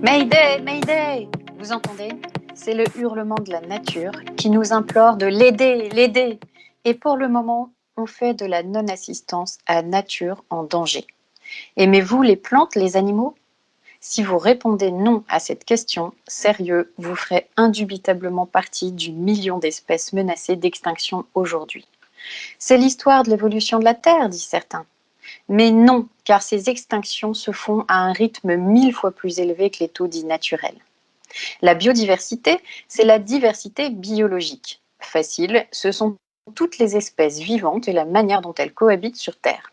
Mayday, Mayday! Vous entendez? C'est le hurlement de la nature qui nous implore de l'aider. Et pour le moment, on fait de la non-assistance à nature en danger. Aimez-vous les plantes, les animaux? Si vous répondez non à cette question, sérieux, vous ferez indubitablement partie du million d'espèces menacées d'extinction aujourd'hui. C'est l'histoire de l'évolution de la Terre, disent certains. Mais non, car ces extinctions se font à un rythme 1000 fois plus élevé que les taux dits naturels. La biodiversité, c'est la diversité biologique. Facile, ce sont toutes les espèces vivantes et la manière dont elles cohabitent sur Terre.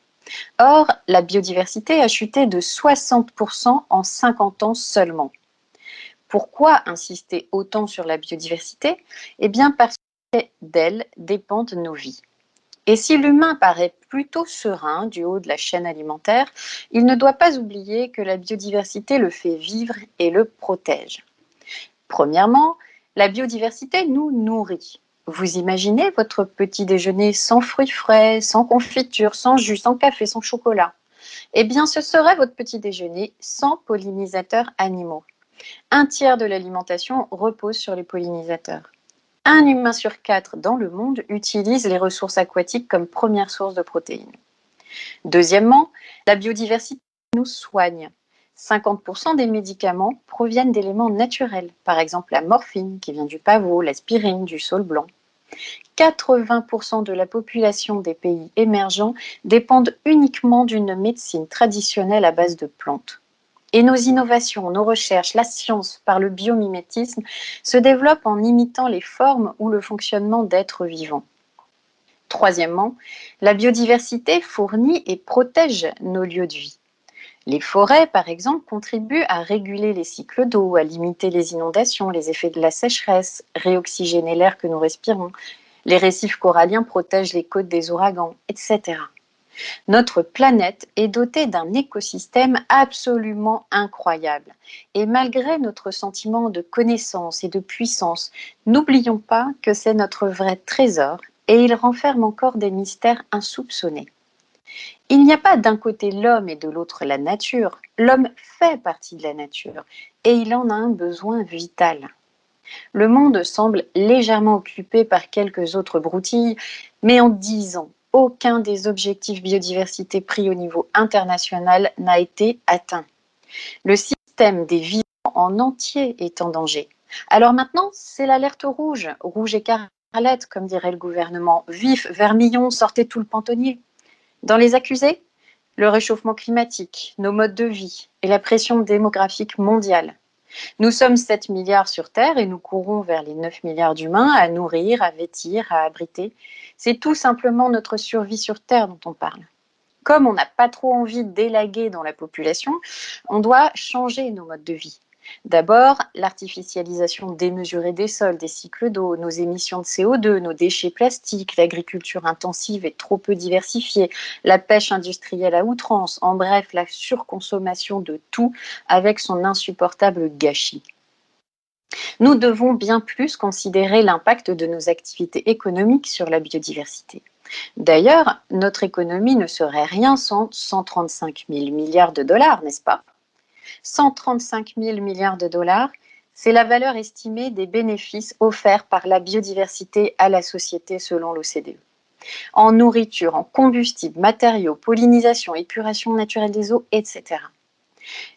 Or, la biodiversité a chuté de 60% en 50 ans seulement. Pourquoi insister autant sur la biodiversité? Eh bien parce que d'elle dépendent nos vies. Et si l'humain paraît plutôt serein du haut de la chaîne alimentaire, il ne doit pas oublier que la biodiversité le fait vivre et le protège. Premièrement, la biodiversité nous nourrit. Vous imaginez votre petit déjeuner sans fruits frais, sans confiture, sans jus, sans café, sans chocolat? Eh bien, ce serait votre petit déjeuner sans pollinisateurs animaux. Un tiers de l'alimentation repose sur les pollinisateurs. Un humain sur 4 dans le monde utilise les ressources aquatiques comme première source de protéines. Deuxièmement, la biodiversité nous soigne. 50% des médicaments proviennent d'éléments naturels, par exemple la morphine qui vient du pavot, l'aspirine du saule blanc. 80% de la population des pays émergents dépendent uniquement d'une médecine traditionnelle à base de plantes. Et nos innovations, nos recherches, la science par le biomimétisme se développent en imitant les formes ou le fonctionnement d'êtres vivants. Troisièmement, la biodiversité fournit et protège nos lieux de vie. Les forêts, par exemple, contribuent à réguler les cycles d'eau, à limiter les inondations, les effets de la sécheresse, réoxygéner l'air que nous respirons. Les récifs coralliens protègent les côtes des ouragans, etc. Notre planète est dotée d'un écosystème absolument incroyable. Et malgré notre sentiment de connaissance et de puissance, n'oublions pas que c'est notre vrai trésor et il renferme encore des mystères insoupçonnés. Il n'y a pas d'un côté l'homme et de l'autre la nature. L'homme fait partie de la nature et il en a un besoin vital. Le monde semble légèrement occupé par quelques autres broutilles, mais en 10 ans, aucun des objectifs biodiversité pris au niveau international n'a été atteint. Le système des vivants en entier est en danger. Alors maintenant, c'est l'alerte rouge, rouge écarlate, comme dirait le gouvernement. Vif, vermillon, sortez tout le pantonnier. Dans les accusés, le réchauffement climatique, nos modes de vie et la pression démographique mondiale. Nous sommes 7 milliards sur Terre et nous courons vers les 9 milliards d'humains à nourrir, à vêtir, à abriter. C'est tout simplement notre survie sur Terre dont on parle. Comme on n'a pas trop envie d'élaguer dans la population, on doit changer nos modes de vie. D'abord, l'artificialisation démesurée des sols, des cycles d'eau, nos émissions de CO2, nos déchets plastiques, l'agriculture intensive et trop peu diversifiée, la pêche industrielle à outrance, en bref, la surconsommation de tout avec son insupportable gâchis. Nous devons bien plus considérer l'impact de nos activités économiques sur la biodiversité. D'ailleurs, notre économie ne serait rien sans 135 000 milliards de dollars, n'est-ce pas? 135 000 milliards de dollars, c'est la valeur estimée des bénéfices offerts par la biodiversité à la société selon l'OCDE. En nourriture, en combustible, matériaux, pollinisation, épuration naturelle des eaux, etc.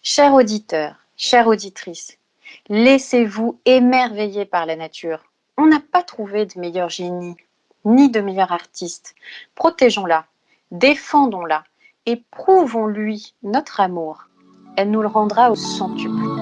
Chers auditeurs, chères auditrices, laissez-vous émerveiller par la nature. On n'a pas trouvé de meilleur génie, ni de meilleur artiste. Protégeons-la, défendons-la et prouvons-lui notre amour. Elle nous le rendra au centuple.